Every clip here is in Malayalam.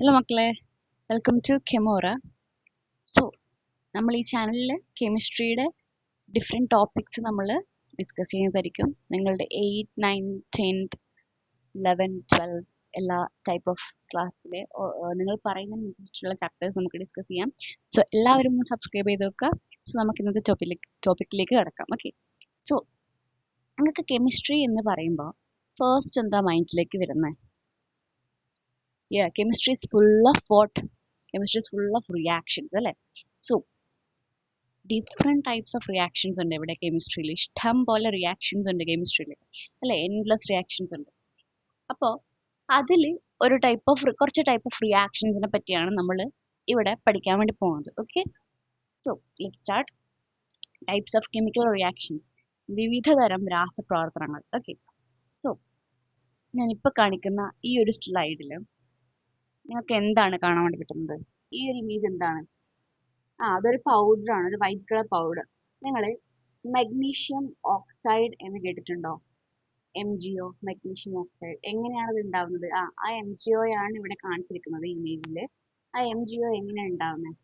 ഹലോ മക്കളെ, വെൽക്കം ടു കെമോറ. സോ നമ്മൾ ഈ ചാനലിൽ കെമിസ്ട്രിയുടെ ഡിഫറെൻറ്റ് ടോപ്പിക്സ് നമ്മൾ ഡിസ്കസ് ചെയ്യുന്നതായിരിക്കും. നിങ്ങളുടെ 8, 9, 10, 11, 12 എല്ലാ ടൈപ്പ് ഓഫ് ക്ലാസ്സിലെ നിങ്ങൾ പറയുന്നതിനനുസരിച്ചുള്ള ചാപ്റ്റേഴ്സ് നമുക്ക് ഡിസ്കസ് ചെയ്യാം. സോ എല്ലാവരും ഒന്ന് സബ്സ്ക്രൈബ് ചെയ്ത് വെക്കുക. സോ നമുക്ക് ഇന്നത്തെ ടോപ്പിക്കിലേക്ക് കിടക്കാം. ഓക്കെ, സോ നിങ്ങൾക്ക് കെമിസ്ട്രി എന്ന് പറയുമ്പോൾ ഫസ്റ്റ് എന്താ മൈൻഡിലേക്ക് വരുന്നത്? Yeah, chemistry is full of what? Chemistry is full of reactions, അല്ലേ? So, different types of reactions ഉണ്ട് ഇവിടെ കെമിസ്ട്രിയിൽ. ഇഷ്ടം പോലെ റിയാക്ഷൻസ് ഉണ്ട് കെമിസ്ട്രിയിൽ, അല്ലേ? എൻഡ്ലെസ് റിയാക്ഷൻസ് ഉണ്ട്. അപ്പോൾ അതിൽ കുറച്ച് ടൈപ്പ് ഓഫ് റിയാക്ഷൻസിനെ പറ്റിയാണ് നമ്മൾ ഇവിടെ പഠിക്കാൻ വേണ്ടി പോകുന്നത്. Okay, so let start. Types of chemical reactions, വിവിധ തരം രാസപ്രവർത്തനങ്ങൾ. ഓക്കെ, സോ ഞാനിപ്പോൾ കാണിക്കുന്ന ഈ ഒരു സ്ലൈഡിൽ നിങ്ങൾക്ക് എന്താണ് കാണാൻ വേണ്ടി പറ്റുന്നത്? ഈ ഒരു ഇമേജ് എന്താണ്? അതൊരു പൗഡറാണ്, ഒരു വൈറ്റ് കളർ പൗഡർ. നിങ്ങൾ മഗ്നീഷ്യം ഓക്സൈഡ് എന്ന് കേട്ടിട്ടുണ്ടോ? MgO, magnesium oxide. എങ്ങനെയാണ് അത് ഉണ്ടാവുന്നത്? ആ MgO ആണ് ഇവിടെ കാണിച്ചിരിക്കുന്നത് ഇമേജിൽ. ആ MgO എങ്ങനെയാണ് ഉണ്ടാവുന്നത്?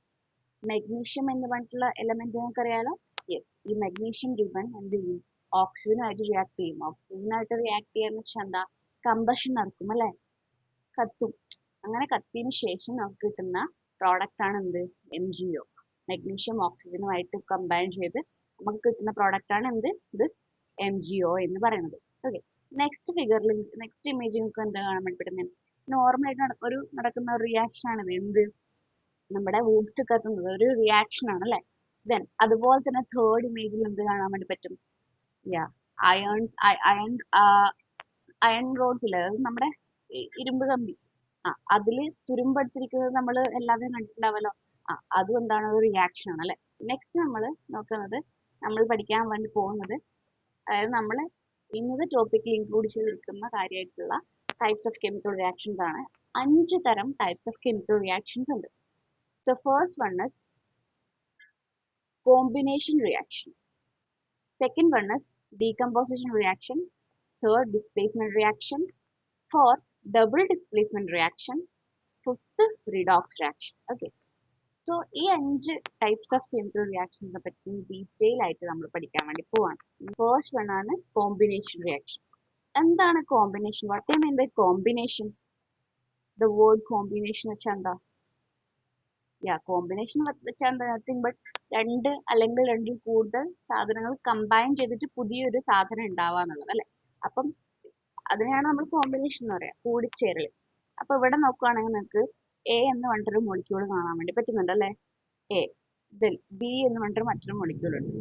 മഗ്നീഷ്യം എന്ന് പറഞ്ഞിട്ടുള്ള എലമെന്റ് നിങ്ങൾക്ക് അറിയാലോ. യെസ്, ഈ മഗ്നീഷ്യം റിബൺ എന്ത് ചെയ്യും? ഓക്സിജനായിട്ട് റിയാക്ട് ചെയ്യും. ഓക്സിജനായിട്ട് റിയാക്ട് ചെയ്യാന്ന് വെച്ചാൽ എന്താ? കമ്പഷൻ നടക്കും, അല്ലേ? കത്തും. അങ്ങനെ കത്തിയതിന് ശേഷം നമുക്ക് കിട്ടുന്ന പ്രോഡക്റ്റ് ആണ് എന്ത്? MgO. മഗ്നീഷ്യം ഓക്സിജനുമായിട്ട് കമ്പൈൻ ചെയ്ത് നമുക്ക് കിട്ടുന്ന പ്രോഡക്റ്റ് ആണ് എന്ത്? ദിസ് MgO എന്ന് പറയുന്നത്. ഓക്കെ, നെക്സ്റ്റ് ഇമേജ് നിങ്ങൾക്ക് എന്താ കാണാൻ വേണ്ടി പറ്റുന്നത്? നോർമലായിട്ട് നടക്കുന്ന ഒരു റിയാക്ഷൻ ആണിത്. എന്ത്? നമ്മുടെ വൂഡ്സ് കത്തുന്നത് ഒരു റിയാക്ഷൻ ആണ്, അല്ലേ? ദെൻ അതുപോലെ തന്നെ തേർഡ് ഇമേജിൽ എന്ത് കാണാൻ വേണ്ടി പറ്റും? അയൺ റോഡ്സ് ഇല്ലേ, അത് നമ്മുടെ ഇരുമ്പ് കമ്പി. അതില് തുരുമ്പെടുത്തിരിക്കുന്നത് നമ്മൾ എല്ലാവരും കണ്ടിട്ടുണ്ടാവല്ലോ. അതും എന്താണ്? ഒരു റിയാക്ഷൻ ആണ്, അല്ലെ? നെക്സ്റ്റ് നമ്മൾ നോക്കുന്നത്, നമ്മൾ പഠിക്കാൻ വേണ്ടി പോകുന്നത്, അതായത് നമ്മൾ ഇന്നത്തെ ടോപ്പിക്കിൽ ഇൻക്ലൂഡ് ചെയ്തിരിക്കുന്ന കാര്യമായിട്ടുള്ള ടൈപ്സ് ഓഫ് കെമിക്കൽ റിയാക്ഷൻസ് ആണ്. 5 തരം ടൈപ്സ് ഓഫ് കെമിക്കൽ റിയാക്ഷൻസ് ഉണ്ട്. So first one is combination reaction. Second one is decomposition reaction. Third, displacement reaction. Fourth, double displacement reaction. Fifth, redox reaction. Okay, so ഈ 5 ടൈപ്സ് ഓഫ് കെമിക്കൽ റിയാക്ഷൻസിനെ പറ്റി ഡീറ്റെയിൽ ആയിട്ട് നമ്മൾ പഠിക്കാൻ വേണ്ടി പോവാണ്. ഫസ്റ്റ് വൺ ആണ് കോമ്പിനേഷൻ റിയാക്ഷൻ. എന്താണ് combination? What I mean by combination? The word combination വെച്ചാൽ എന്താ? കോമ്പിനേഷൻ വെച്ചാൽ എന്താ? നത്തിങ് ബട്ട് രണ്ട് അല്ലെങ്കിൽ രണ്ടിൽ കൂടുതൽ സാധനങ്ങൾ കമ്പൈൻ ചെയ്തിട്ട് പുതിയൊരു സാധനം ഉണ്ടാവാന്നുള്ളത്, അല്ലെ? അപ്പം അതിനെയാണ് നമ്മൾ കോമ്പിനേഷൻ എന്ന് പറയാം, കൂടിച്ചേരൽ. അപ്പൊ ഇവിടെ നോക്കുകയാണെങ്കിൽ നിങ്ങൾക്ക് എ എന്ന് പറഞ്ഞിട്ടൊരു മോളിക്യൂൾ കാണാൻ വേണ്ടി പറ്റുന്നുണ്ട്, അല്ലെ? എ. ദെൻ ബി എന്ന് പറഞ്ഞിട്ടൊരു മറ്റൊരു മോളിക്യൂൾ ഉണ്ട്.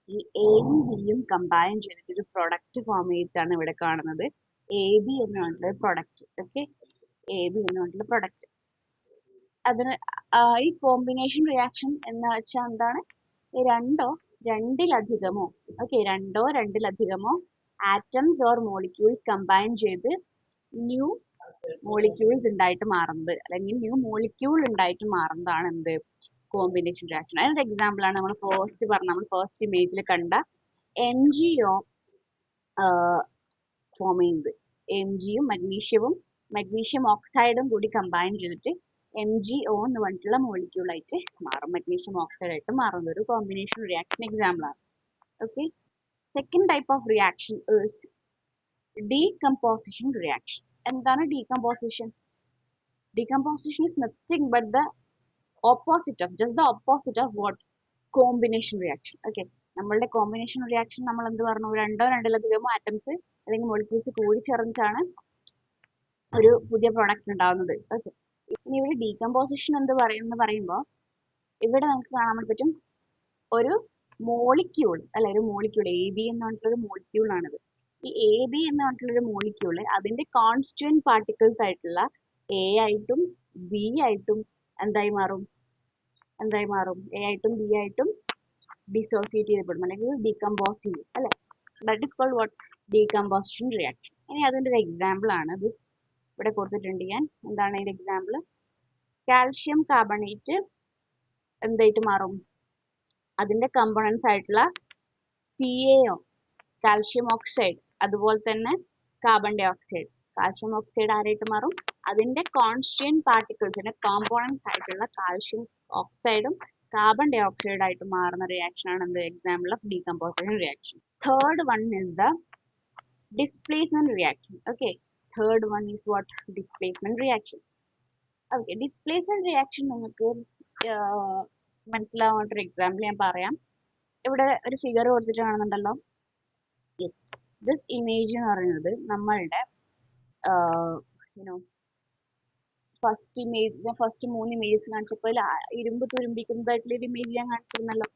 ഈ എയും ബിയും കമ്പൈൻ ചെയ്തിട്ട് ഒരു പ്രൊഡക്റ്റ് ഫോം ചെയ്തിട്ടാണ് ഇവിടെ കാണുന്നത് AB എന്ന് പറഞ്ഞിട്ടുള്ള പ്രൊഡക്റ്റ്. ഓക്കെ, AB എന്ന് പറഞ്ഞിട്ടുള്ള പ്രൊഡക്റ്റ്. അതിന് ഈ കോമ്പിനേഷൻ റിയാക്ഷൻ എന്ന് വെച്ചാൽ എന്താണ്? രണ്ടോ രണ്ടിലധികമോ ആറ്റംസ് ഓർ മോളിക്യൂൾസ് കമ്പൈൻ ചെയ്ത് ന്യൂ മോളിക്യൂൾസ് ഉണ്ടായിട്ട് മാറുന്നത്, അല്ലെങ്കിൽ ന്യൂ മോളിക്യൂൾ ഉണ്ടായിട്ട് മാറുന്നതാണ് എന്ത്? Combination reaction. അതിനൊരു എക്സാമ്പിൾ ആണ് നമ്മൾ ഫസ്റ്റ് ഇമേജിൽ കണ്ട MgO ഫോം ചെയ്യുന്നത്. Mgയും മഗ്നീഷ്യം ഓക്സൈഡും കൂടി കമ്പൈൻ ചെയ്തിട്ട് MgO എന്ന് പറഞ്ഞിട്ടുള്ള മോളിക്യൂൾ ആയിട്ട് മാറും, മഗ്നീഷ്യം ഓക്സൈഡ് ആയിട്ട് മാറുന്ന ഒരു കോമ്പിനേഷൻ റിയാക്ഷൻ എക്സാമ്പിൾ ആണ്. Okay, second type of reaction is decomposition reaction. എന്താണ് decomposition? Decomposition is nothing but the opposite of what? Combination reaction. Okay, നമ്മളുടെ കോമ്പിനേഷൻ റിയാക്ഷൻ നമ്മൾ എന്ത് പറഞ്ഞു? രണ്ടിലധികമോ ആറ്റംസ് അല്ലെങ്കിൽ മോളിക്യൂൾസ് കൂടി ചേർന്നിട്ടാണ് ഒരു പുതിയ പ്രോഡക്റ്റ് ഉണ്ടാവുന്നത്. ഓക്കെ, ഇനി ഇവിടെ ഡീകമ്പോസിഷൻ പറയുമ്പോൾ ഇവിടെ നമുക്ക് കാണാൻ വേണ്ടി പറ്റും ഒരു മോളിക്യൂൾ, അല്ലെ? ഒരു മോളിക്യൂൾ AB എന്ന് പറഞ്ഞിട്ടുള്ള മോളിക്യൂൾ ആണിത്. ഈ AB എന്ന് പറഞ്ഞിട്ടുള്ള മോളിക്യൂള് അതിന്റെ കോൺസ്റ്റുവന്റ് പാർട്ടിക്കിൾസ് ആയിട്ടുള്ള A ആയിട്ടും B ആയിട്ടും എന്തായി മാറും? A ആയിട്ടും B ആയിട്ടും ഡിസോസിയേറ്റ് ചെയ്യപ്പെടും, അല്ലെങ്കിൽ ഡീകമ്പോസ് ചെയ്യും, അല്ലെ? That is called what? Decomposition reaction. ഇനി അതിന്റെ ഒരു എക്സാമ്പിൾ ആണ് ഇത് ഇവിടെ കൊടുത്തിട്ടുണ്ട്. എന്താണ് അതിന്റെ എക്സാമ്പിൾ? കാൽഷ്യം കാർബണേറ്റ് എന്തായിട്ട് മാറും? അതിന്റെ കമ്പോണൻസ് ആയിട്ടുള്ള CaO, കാൽഷ്യം ഓക്സൈഡ്, അതുപോലെ തന്നെ carbon dioxide. Calcium oxide ആരായിട്ട് മാറും? അതിന്റെ കോൺസ്റ്റിറ്റ്യൂന്റ് പാർട്ടിക്കിൾസിന്റെ കോമ്പോണൻസ് ആയിട്ടുള്ള കാൽഷ്യം ഓക്സൈഡും കാർബൺ ഡൈ ഓക്സൈഡ് ആയിട്ട് മാറുന്ന റിയാക്ഷൻ ആണ് എന്ത് example of decomposition reaction. Third one is the displacement reaction. Okay, third one is what displacement reaction. Okay, displacement reaction നിങ്ങൾക്ക് മനസ്സിലാവാത്തൊരു എക്സാമ്പിൾ ഞാൻ പറയാം. ഇവിടെ ഒരു ഫിഗർ കൊടുത്തിട്ട് കാണുന്നുണ്ടല്ലോ. യെസ്, ദിസ് ഇമേജ് എന്ന് പറയുന്നത് നമ്മളുടെ യുനോ ഫസ്റ്റ് 3 ഇമേജസ് കാണിച്ചപ്പോൾ ഇരുമ്പ് തുരുമ്പിക്കുന്നതായിട്ടുള്ള ഒരു ഇമേജ് ഞാൻ കാണിച്ചിരുന്നല്ലോ.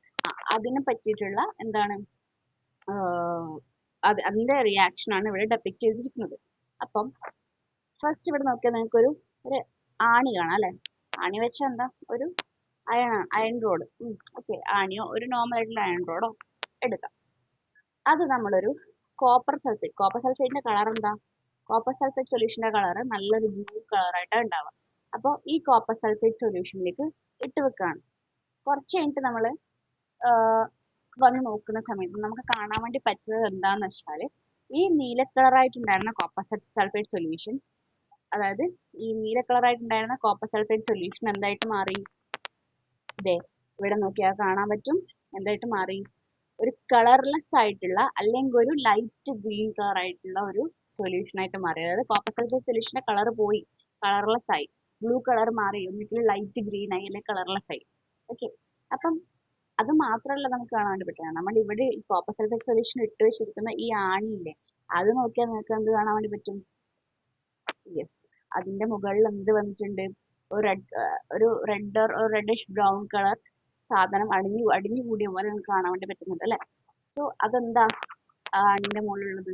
അതിനെ പറ്റിയിട്ടുള്ള എന്താണ് അതിന്റെ റിയാക്ഷൻ ആണ് ഇവിടെ ഡെപ്പിക്ട് ചെയ്തിരിക്കുന്നത്. അപ്പം ഫസ്റ്റ് ഇവിടെ നോക്കിയാൽ നിങ്ങൾക്ക് ഒരു ആണി കാണാം അല്ലെ. ആണി വെച്ചാൽ എന്താ, ഒരു അയൺ റോഡ്. ഓക്കെ, ആണിയോ ഒരു നോർമൽ ആയിട്ടുള്ള അയൺ റോഡോ എടുക്കാം. അത് നമ്മളൊരു കോപ്പർ സൾഫേറ്റിന്റെ കളർ എന്താ, കോപ്പർ സൾഫേറ്റ് സൊല്യൂഷന്റെ കളർ നല്ലൊരു ബ്ലൂ കളറായിട്ടാണ് ഉണ്ടാവുക. അപ്പോൾ ഈ കോപ്പർ സൾഫേറ്റ് സൊല്യൂഷനിലേക്ക് ഇട്ട് വെക്കുകയാണ്. കുറച്ച് കഴിഞ്ഞിട്ട് നമ്മൾ വന്ന് നോക്കുന്ന സമയത്ത് നമുക്ക് കാണാൻ വേണ്ടി പറ്റുന്നത് എന്താണെന്ന് വെച്ചാൽ ഈ നീല കളറായിട്ടുണ്ടായിരുന്ന കോപ്പർ സൾഫേറ്റ് സൊല്യൂഷൻ, അതായത് ഈ നീല കളറായിട്ടുണ്ടായിരുന്ന കോപ്പർ സൾഫേറ്റ് സൊല്യൂഷൻ എന്തായിട്ട് മാറി, ഇതേ ഇവിടെ നോക്കിയാൽ കാണാൻ പറ്റും. എന്തായിട്ട് മാറി, ഒരു കളർലെസ് ആയിട്ടുള്ള അല്ലെങ്കിൽ ഒരു ലൈറ്റ് ഗ്രീൻ കളർ ആയിട്ടുള്ള ഒരു സൊല്യൂഷൻ ആയിട്ട് മാറി. അതായത് കോപ്പർ സൾഫേറ്റ് സൊല്യൂഷന്റെ കളർ പോയി, കളർലെസ് ആയി, ബ്ലൂ കളർ മാറി, ഒന്നിക്കലും ലൈറ്റ് ഗ്രീൻ ആയി അല്ലെങ്കിൽ കളർലെസ് ആയി. ഓക്കെ, അപ്പം അത് മാത്രമല്ല നമുക്ക് കാണാൻ വേണ്ടി പറ്റുക, നമ്മൾ ഇവിടെ ഈ കോപ്പർ സൾഫേറ്റ് സൊല്യൂഷൻ ഇട്ട് വെച്ചിരിക്കുന്ന ഈ ആണിയില്ലേ, അത് നോക്കിയാൽ നിങ്ങൾക്ക് എന്ത് കാണാൻ വേണ്ടി പറ്റും, യെസ്, അതിന്റെ മുകളിൽ എന്ത് വന്നിട്ടുണ്ട്, ഒരു റെഡിഷ് ബ്രൗൺ കളർ സാധനം അടിഞ്ഞു കൂടിയ പോലെ നമുക്ക് കാണാൻ വേണ്ടി പറ്റുന്നുണ്ട് അല്ലെ. സോ അതെന്താ ആണിന്റെ മുകളിലുള്ളത്,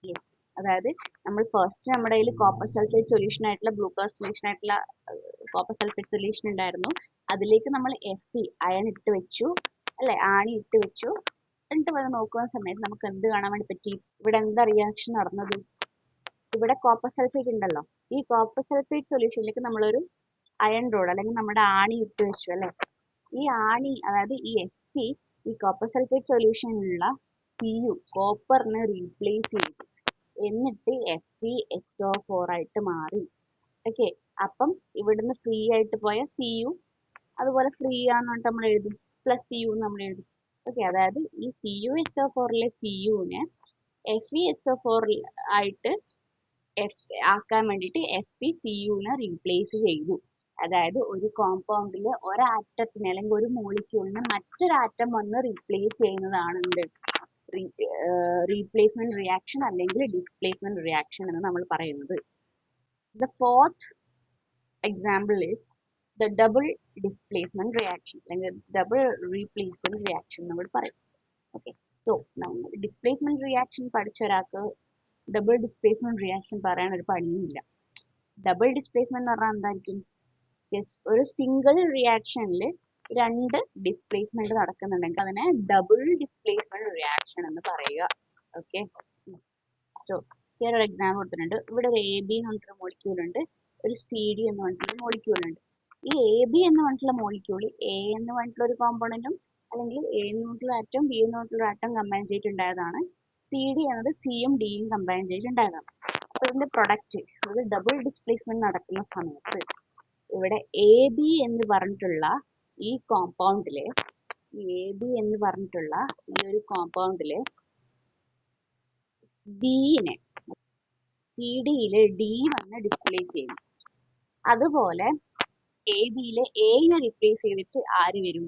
യെസ്, അതായത് നമ്മൾ ഫസ്റ്റ് നമ്മുടെ കയ്യിൽ കോപ്പർ സൾഫേറ്റ് സൊല്യൂഷൻ ആയിട്ടുള്ള ബ്ലൂ കളർ സൊല്യൂഷൻ ആയിട്ടുള്ള കോപ്പർ സൾഫേറ്റ് സൊല്യൂഷൻ ഉണ്ടായിരുന്നു. അതിലേക്ക് നമ്മൾ Fe അയൺ ഇട്ട് വെച്ചു അല്ലെ, ആണി ഇട്ട് വെച്ചു. എന്നിട്ട് വന്ന് നോക്കുന്ന സമയത്ത് നമുക്ക് എന്ത് കാണാൻ വേണ്ടി പറ്റി, ഇവിടെ എന്താ റിയാക്ഷൻ നടന്നത്, ഇവിടെ കോപ്പർ സൾഫേറ്റ് ഉണ്ടല്ലോ, ഈ കോപ്പർ സൾഫേറ്റ് സൊല്യൂഷനിലേക്ക് നമ്മളൊരു അയൺ റോഡ് അല്ലെങ്കിൽ നമ്മുടെ ആണി ഇട്ട് വെച്ചു അല്ലെ. ഈ ആണി, അതായത് ഈ Fe ഈ കോപ്പർ സൾഫേറ്റ് സൊല്യൂഷനിലുള്ള Cu കോപ്പറിനെ റീപ്ലേസ് ചെയ്തു, എന്നിട്ട് FeSO4 ആയിട്ട് മാറി. ഓക്കെ, അപ്പം ഇവിടുന്ന് ഫ്രീ ആയിട്ട് പോയ Cu അതുപോലെ ഫ്രീ ആണെന്ന് പറഞ്ഞിട്ട് നമ്മൾ എഴുതും, പ്ലസ് Cu നമ്മൾ എഴുതും. ഓക്കെ, അതായത് ഈ CuSO4ലെ Cuനെ FeSO4 ആയിട്ട് ആക്കാൻ വേണ്ടിയിട്ട് FeCuനെ റീപ്ലേസ് ചെയ്തു. അതായത് ഒരു കോമ്പൗണ്ടിൽ ഒരാറ്റത്തിനെ അല്ലെങ്കിൽ ഒരു മോളിക്യൂളിനെ മറ്റൊരു ആറ്റം വന്ന് റീപ്ലേസ് ചെയ്യുന്നതാണ് എന്ത്, റീപ്ലേസ്മെന്റ് റിയാക്ഷൻ അല്ലെങ്കിൽ ഡിസ്പ്ലേസ്മെന്റ് റിയാക്ഷൻ എന്ന് നമ്മൾ പറയുന്നത്. The fourth example is the double displacement reaction അല്ലെങ്കിൽ ഡബിൾ റീപ്ലേസ്മെന്റ് റിയാക്ഷൻ നമ്മൾ പറയും. ഓക്കെ, സോ നമ്മൾ ഡിസ്പ്ലേസ്മെന്റ് റിയാക്ഷൻ പഠിച്ച ഒരാൾക്ക് ഡബിൾ ഡിസ്പ്ലേസ്മെന്റ് റിയാക്ഷൻ പറയാൻ ഒരു പണിയുമില്ല. ഡബിൾ ഡിസ്പ്ലേസ്മെന്റ് എന്ന് പറഞ്ഞാൽ എന്തായിരിക്കും, യെസ്, ഒരു സിംഗിൾ റിയാക്ഷനിൽ രണ്ട് ഡിസ്പ്ലേസ്മെന്റ് നടക്കുന്നുണ്ടെങ്കിൽ അതിനെ ഡബിൾ ഡിസ്പ്ലേസ്മെന്റ് റിയാക്ഷൻ എന്ന് പറയുക. ഓക്കെ, സോ വേറെ ഒരു എക്സാമ്പിൾ കൊടുത്തിട്ടുണ്ട്. ഇവിടെ ഒരു AB എന്ന് പറഞ്ഞിട്ടുള്ള മോളിക്യൂൾ ഉണ്ട്, ഒരു CD എന്ന് പറഞ്ഞിട്ടുള്ള മോളിക്യൂൾ ഉണ്ട്. ഈ AB എന്ന് പറഞ്ഞിട്ടുള്ള മോളിക്യൂൾ A എന്ന് പറഞ്ഞിട്ടുള്ള ഒരു കോമ്പോണന്റും അല്ലെങ്കിൽ A എന്ന് പറഞ്ഞിട്ടുള്ള ആറ്റം B എന്ന് പറഞ്ഞിട്ടുള്ള ആറ്റം കമ്പൈൻ ചെയ്തിട്ടുണ്ടായതാണ്. CD എന്നത് Cയും Dയും കമ്പൈൻ ചെയ്തിട്ടുണ്ടായതാണ്. അപ്പോൾ ഇതിന്റെ പ്രൊഡക്റ്റ്, അത് ഡബിൾ ഡിസ്പ്ലേസ്മെന്റ് നടക്കുന്ന സമയത്ത് ഇവിടെ AB എന്ന് പറഞ്ഞിട്ടുള്ള ഈ കോമ്പൗണ്ടിലെ AB എന്ന് പറഞ്ഞിട്ടുള്ള ഈ ഒരു കോമ്പൗണ്ടിലെ Dനെ CD-യിലെ D വന്ന് ഡിസ്പ്ലേസ് ചെയ്യും. അതുപോലെ AB-യിലെ Aനെ റീപ്ലേസ് ചെയ്തിട്ട് ആര് വരും,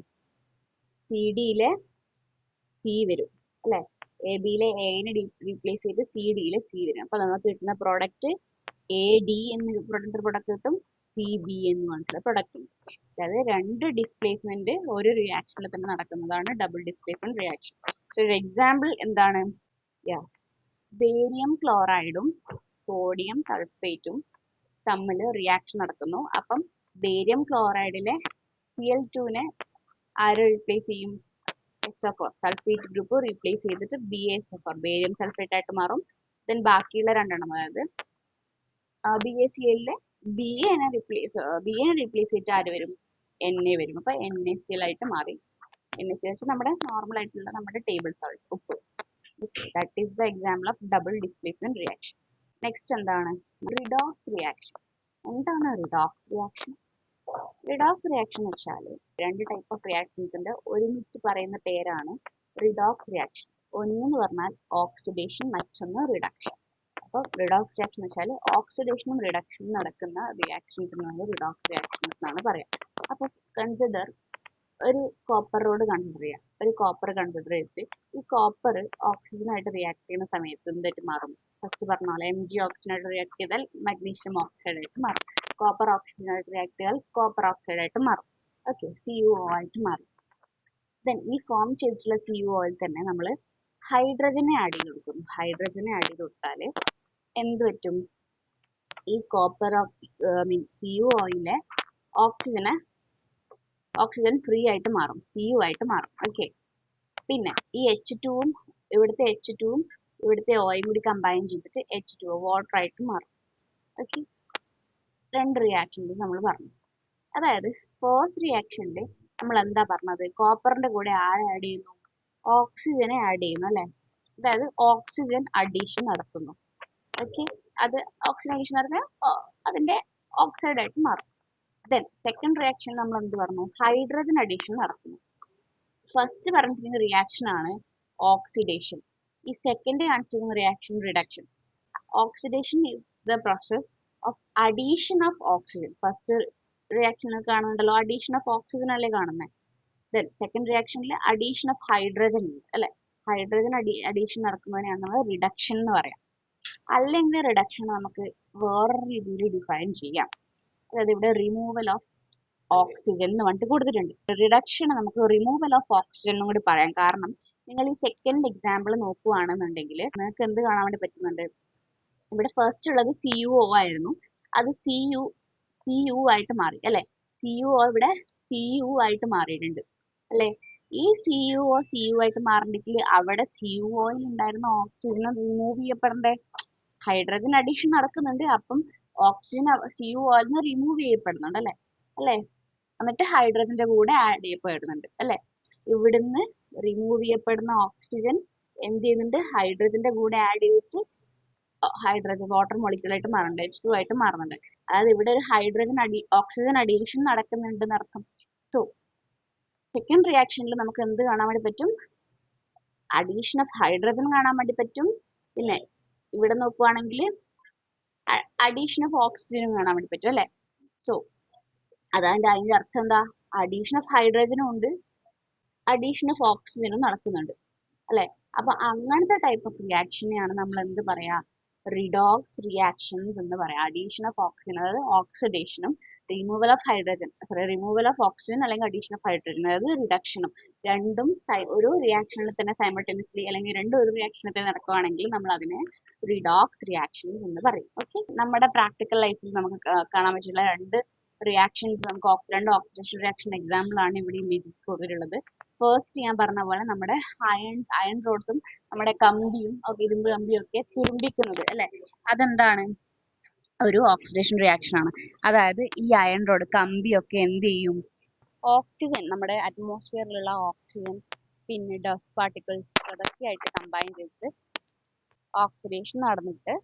CD-യിലെ C വരും അല്ലെ. AB-യിലെ Aനെ റീപ്ലേസ് ചെയ്ത് CD-യിലെ C വരും. അപ്പൊ നമുക്ക് കിട്ടുന്ന പ്രോഡക്റ്റ് AD എന്ന് പ്രൊഡക്റ്റ് കിട്ടും, CB എന്ന് പറഞ്ഞിട്ടുള്ള പ്രൊഡക്റ്റ് ഉണ്ട്. അതായത് രണ്ട് ഡിസ്പ്ലേസ്മെന്റ് ഒരു റിയാക്ഷനിൽ തന്നെ നടക്കുന്നതാണ് ഡബിൾ ഡിസ്പ്ലേസ്മെന്റ് റിയാക്ഷൻ. സോ ഒരു എക്സാമ്പിൾ എന്താണ്, ബേരിയം ക്ലോറൈഡും സോഡിയം സൾഫേറ്റും തമ്മിൽ റിയാക്ഷൻ നടക്കുന്നു. അപ്പം ബേരിയം ക്ലോറൈഡിലെ Cl2നെ ആര് റീപ്ലേസ് ചെയ്യും, SO4 സൾഫേറ്റ് ഗ്രൂപ്പ് റീപ്ലേസ് ചെയ്തിട്ട് BaSO4 ബേരിയം സൾഫേറ്റ് ആയിട്ട് മാറും. ദെൻ ബാക്കിയുള്ള രണ്ടെണ്ണം, അതായത് BaClലെ Baനെ റീപ്ലേസ് ചെയ്തിട്ട് ആര് വരും, Na വരും. അപ്പൊ NaCl ആയിട്ട് മാറി. NaCl നമ്മുടെ നോർമൽ ആയിട്ടുള്ള നമ്മുടെ ടേബിൾ സോൾട്ട്, ഉപ്പ്. That is the example of double displacement reaction. Next എന്താണ് റിഡോക്സ് റിയാക്ഷൻ. എന്താണ് റിഡോക്സ് റിയാക്ഷൻ? റിഡോക്സ് റിയാക്ഷൻ എന്ന് വെച്ചാൽ രണ്ട് ടൈപ്പ് ഓഫ് റിയാക്ഷൻസ് ഉണ്ട്. ഒരുമിച്ച് പറയുന്ന പേരാണ് റിഡോക്സ് റിയാക്ഷൻ. ഒന്നെന്ന് പറഞ്ഞാൽ ഓക്സിഡേഷൻ, മറ്റൊന്ന് റിഡക്ഷൻ. അപ്പോൾ റിഡോക്സ് റിയാക്ഷൻ എന്ന് വെച്ചാൽ ഓക്സിഡേഷനും റിഡക്ഷനും നടക്കുന്ന റിയാക്ഷൻസിനാണ് റിഡോക്സ് റിയാക്ഷൻ എന്നാണ് പറയാം. അപ്പോൾ കൺസിഡർ ഒരു കോപ്പർ റോഡ് കൺസിഡർ ചെയ്യാം. ഒരു കോപ്പർ കൺസിഡർ ചെയ്തിട്ട് ഈ കോപ്പർ ഓക്സിജനായിട്ട് റിയാക്ട് ചെയ്യുന്ന സമയത്ത് എന്തായിട്ട് മാറും? ഫസ്റ്റ് പറഞ്ഞ പോലെ Mg ഓക്സിജനായിട്ട് റിയാക്ട് ചെയ്താൽ മഗ്നീഷ്യം ഓക്സൈഡ് ആയിട്ട് മാറും. കോപ്പർ ഓക്സിജനായിട്ട് റിയാക്ട് ചെയ്താൽ കോപ്പർ ഓക്സൈഡ് ആയിട്ട് മാറും. ഓക്കെ, CuO ആയിട്ട് മാറും. ദെൻ ഈ ഫോം ചെയ്തിട്ടുള്ള CuOയിൽ തന്നെ നമ്മൾ ഹൈഡ്രജനെ ആഡ് ചെയ്ത് കൊടുക്കും. ഹൈഡ്രജനെ ആഡ് ചെയ്ത് കൊടുത്താൽ എന്ത് പറ്റും? ഈ കോപ്പർ CuOയിലെ ഓക്സിജൻ ഫ്രീ ആയിട്ട് മാറും, Cu ആയിട്ട് മാറും. ഓക്കെ, പിന്നെ ഈ H2ഉം ഇവിടുത്തെ H2ഉം ഇവിടുത്തെ ഓയും കൂടി കമ്പൈൻ ചെയ്തിട്ട് H2O വാട്ടർ ആയിട്ട് മാറും. ഓക്കെ, രണ്ട് റിയാക്ഷൻസ് നമ്മൾ പറഞ്ഞു. അതായത് ഫോർത്ത് റിയാക്ഷനിൽ നമ്മൾ എന്താ പറഞ്ഞത്? കോപ്പറിന്റെ കൂടെ ആരെ ആഡ് ചെയ്യുന്നു? ഓക്സിജനെ ആഡ് ചെയ്യുന്നു അല്ലെ? അതായത് ഓക്സിജൻ അഡീഷൻ നടത്തുന്നു. ഓക്കെ, അത് ഓക്സിജൻ അഡീഷൻ നടത്തിയാൽ അതിന്റെ ഓക്സൈഡ് ആയിട്ട് മാറും. ദെൻ സെക്കൻഡ് റിയാക്ഷൻ നമ്മൾ എന്ത് പറഞ്ഞു? ഹൈഡ്രജൻ അഡീഷൻ നടത്തുന്നു. ഫസ്റ്റ് പറഞ്ഞിരിക്കുന്ന റിയാക്ഷൻ ആണ് ഓക്സിഡേഷൻ. ഈ സെക്കൻഡ് കാണിച്ചിരിക്കുന്ന reaction reduction. Oxidation is the process of addition of oxygen. First റിയാക്ഷനിൽ കാണുന്നുണ്ടല്ലോ, അഡീഷൻ ഓഫ് ഓക്സിജൻ അല്ലേ കാണുന്നത്. ദെൻ സെക്കൻഡ് റിയാക്ഷനിൽ അഡീഷൻ ഓഫ് ഹൈഡ്രജൻ ഉണ്ട് അല്ലെ? ഹൈഡ്രജൻ അഡീഷൻ നടക്കുന്നതിനെയാണ് നമ്മൾ റിഡക്ഷൻ എന്ന് പറയാം. അല്ലെങ്കിൽ റിഡക്ഷൻ നമുക്ക് വേറൊരു രീതിയിൽ ഡിഫൈൻ ചെയ്യാം. അതായത് ഇവിടെ റിമൂവൽ ഓഫ് ഓക്സിജൻ എന്ന് പറഞ്ഞിട്ട് കൊടുത്തിട്ടുണ്ട്. റിഡക്ഷൻ നമുക്ക് റിമൂവൽ ഓഫ് ഓക്സിജൻ എന്നും കൂടി പറയാം. കാരണം നിങ്ങൾ ഈ സെക്കൻഡ് എക്സാമ്പിൾ നോക്കുകയാണെന്നുണ്ടെങ്കിൽ നിങ്ങൾക്ക് എന്ത് കാണാൻ വേണ്ടി പറ്റുന്നുണ്ട്? ഇവിടെ ഫസ്റ്റ് ഉള്ളത് CuO ആയിരുന്നു, അത് Cu ആയിട്ട് മാറി അല്ലെ? CuO ഇവിടെ Cu ആയിട്ട് മാറിയിട്ടുണ്ട് അല്ലെ? ഈ Cu ആയിട്ട് മാറണമെങ്കിൽ അവിടെ CuOയിൽ ഉണ്ടായിരുന്ന ഓക്സിജൻ റിമൂവ് ചെയ്യപ്പെടണ്ടേ? ഹൈഡ്രജൻ അഡീഷൻ നടക്കുന്നുണ്ട്, അപ്പം ഓക്സിജൻ CuOയിൽ നിന്ന് റിമൂവ് ചെയ്യപ്പെടുന്നുണ്ട് അല്ലെ? അല്ലെ? എന്നിട്ട് ഹൈഡ്രജന്റെ കൂടെ ആഡ് ചെയ്യപ്പെടുന്നുണ്ട് അല്ലെ? ഇവിടുന്ന് റിമൂവ് ചെയ്യപ്പെടുന്ന ഓക്സിജൻ എന്ത് ചെയ്യുന്നുണ്ട്? ഹൈഡ്രജന്റെ കൂടെ ആഡ് ചെയ്തിട്ട് ഹൈഡ്രജൻ വാട്ടർ മോളിക്യൂളായിട്ട് മാറുന്നുണ്ട്, H2 ആയിട്ട് മാറുന്നുണ്ട്. അതായത് ഇവിടെ ഒരു ഓക്സിജൻ അഡീഷൻ നടക്കുന്നുണ്ട് എന്നർത്ഥം. സോ സെക്കൻഡ് റിയാക്ഷനിൽ നമുക്ക് എന്ത് കാണാൻ വേണ്ടി പറ്റും? അഡീഷൻ ഓഫ് ഹൈഡ്രജൻ കാണാൻ വേണ്ടി പറ്റും. പിന്നെ ഇവിടെ നോക്കുവാണെങ്കിൽ അഡീഷൻ ഓഫ് ഓക്സിജനും കാണാൻ വേണ്ടി പറ്റും അല്ലെ? സോ അതായത് അതിന്റെ അർത്ഥം എന്താ? അഡീഷൻ ഓഫ് ഹൈഡ്രജനും ഉണ്ട്, അഡീഷൻ ഓഫ് ഓക്സിജനും നടക്കുന്നുണ്ട് അല്ലെ? അപ്പൊ അങ്ങനത്തെ ടൈപ്പ് ഓഫ് റിയാക്ഷനെയാണ് നമ്മൾ എന്ത് പറയാ? റിഡോക്സ് റിയാക്ഷൻസ് എന്ന് പറയാം. അഡീഷൻ ഓഫ് ഓക്സിജൻ, അതായത് ഓക്സിഡേഷനും removal of hydrogen, removal of oxygen അല്ലെങ്കിൽ അഡീഷൻ ഓഫ് ഹൈഡ്രജൻ, അതായത് റിഡക്ഷനും രണ്ടും ഒരു റിയാക്ഷനിൽ തന്നെ സൈമൾട്ടേനിയസ്ലി അല്ലെങ്കിൽ രണ്ടും ഒരു റിയാക്ഷനിൽ തന്നെ നടക്കുകയാണെങ്കിൽ നമ്മൾ അതിനെ റിഡോക്സ് റിയാക്ഷൻസ് എന്ന് പറയും. ഓക്കെ, നമ്മുടെ പ്രാക്ടിക്കൽ ലൈഫിൽ നമുക്ക് കാണാൻ പറ്റുന്ന രണ്ട് റിയാക്ഷൻസ്, നമുക്ക് രണ്ട് ഓക്സിഡേഷൻ റിയാക്ഷൻ എക്സാമ്പിൾ ആണ് ഇവിടെ ഇമേജസ് കൊടുത്തിട്ടുള്ളത്. ഫസ്റ്റ് ഞാൻ പറഞ്ഞ പോലെ നമ്മുടെ അയൺ റോഡ്സും നമ്മുടെ കമ്പിയും ഇരുമ്പ് കമ്പിയും ഒക്കെ തുരുമ്പിക്കുന്നത് അല്ലെ? അതെന്താണ്? ഒരു ഓക്സിഡേഷൻ റിയാക്ഷൻ ആണ്. അതായത് ഈ അയൺ റോഡ് കമ്പിയൊക്കെ എന്ത് ചെയ്യും? ഓക്സിജൻ, നമ്മുടെ അറ്റ്മോസ്ഫിയറിലുള്ള ഓക്സിജൻ പിന്നെ ഡസ്റ്റ് പാർട്ടിക്കിൾസ് അതൊക്കെ ആയിട്ട് കമ്പൈൻ ചെയ്തിട്ട് ഓക്സിഡേഷൻ നടന്നിട്ട്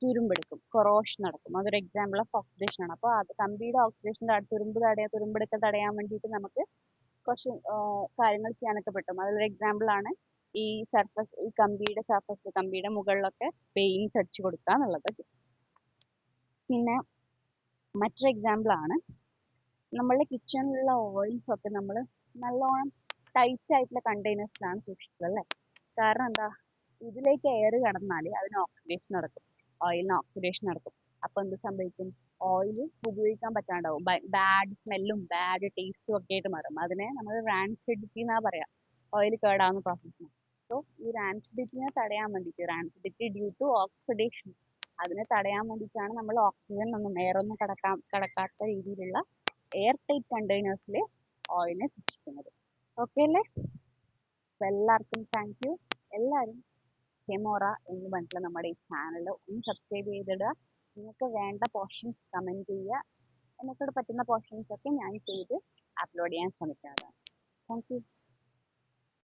തുരുമ്പെടുക്കും, കൊറോഷൻ നടക്കും. അതൊരു എക്സാമ്പിൾ ഓഫ് ഓക്സിഡേഷൻ ആണ്. അപ്പോൾ അത് കമ്പിയുടെ ഓക്സിഡേഷൻ തുരുമ്പെടുക്കൽ തടയാൻ വേണ്ടിയിട്ട് നമുക്ക് കുറച്ച് കാര്യങ്ങൾ ചെയ്യാനൊക്കെ പറ്റും. അതിലൊരു എക്സാമ്പിൾ ആണ് ഈ കമ്പിയുടെ സർഫസ്, കമ്പിയുടെ മുകളിലൊക്കെ പെയിന്റ്സ് അടിച്ചു കൊടുക്കുക എന്നുള്ളത്. പിന്നെ മറ്റൊരു എക്സാമ്പിൾ ആണ് നമ്മളുടെ കിച്ചണിലുള്ള ഓയിൽസ് ഒക്കെ നമ്മൾ നല്ലോണം ടൈറ്റ് ആയിട്ടുള്ള കണ്ടെയ്നേഴ്സിലാണ് സൂക്ഷിച്ചത് അല്ലേ? കാരണം എന്താ? ഇതിലേക്ക് എയർ കടന്നാൽ അതിന് ഓക്സിഡേഷൻ നടക്കും, ഓയിലിന് ഓക്സിഡേഷൻ നടക്കും. അപ്പോൾ എന്ത് സംഭവിക്കും? ഓയിൽ ഉപയോഗിക്കാൻ പറ്റാണ്ടാവും, ബാഡ് സ്മെല്ലും ബാഡ് ടേസ്റ്റും ഒക്കെ ആയിട്ട് മാറും. അതിനെ നമ്മൾ റാൻസിഡിറ്റി എന്നാ പറയാ, ഓയിൽ കേടാവുന്ന പ്രോസസ്സിന്. സോ ഈ റാൻസിഡിറ്റിനെ തടയാൻ വേണ്ടിയിട്ട്, റാൻസിഡിറ്റി ഡ്യൂ ടു ഓക്സിഡേഷൻ, അതിനെ തടയാൻ വേണ്ടിയിട്ടാണ് നമ്മൾ ഓക്സിജൻ എയറൊന്നും കടക്കാത്ത രീതിയിലുള്ള എയർ ടൈറ്റ് കണ്ടെയ്നേഴ്സിൽ ഓയിലിനെ സൂക്ഷിക്കുന്നത്. ഓക്കെ അല്ലേ? അപ്പോൾ എല്ലാവർക്കും താങ്ക് യു. എല്ലാവരും കെമോറ എന്ന് പറഞ്ഞിട്ടുള്ള നമ്മുടെ ഈ ചാനൽ ഒന്ന് സബ്സ്ക്രൈബ് ചെയ്തിടുക. നിങ്ങൾക്ക് വേണ്ട പോർഷൻസ് കമൻറ്റ് ചെയ്യുക. എന്നെക്കൊണ്ട് പറ്റുന്ന പോർഷൻസ് ഒക്കെ ഞാൻ ചെയ്ത് അപ്ലോഡ് ചെയ്യാൻ ശ്രമിക്കുന്നതാണ്. Thank you.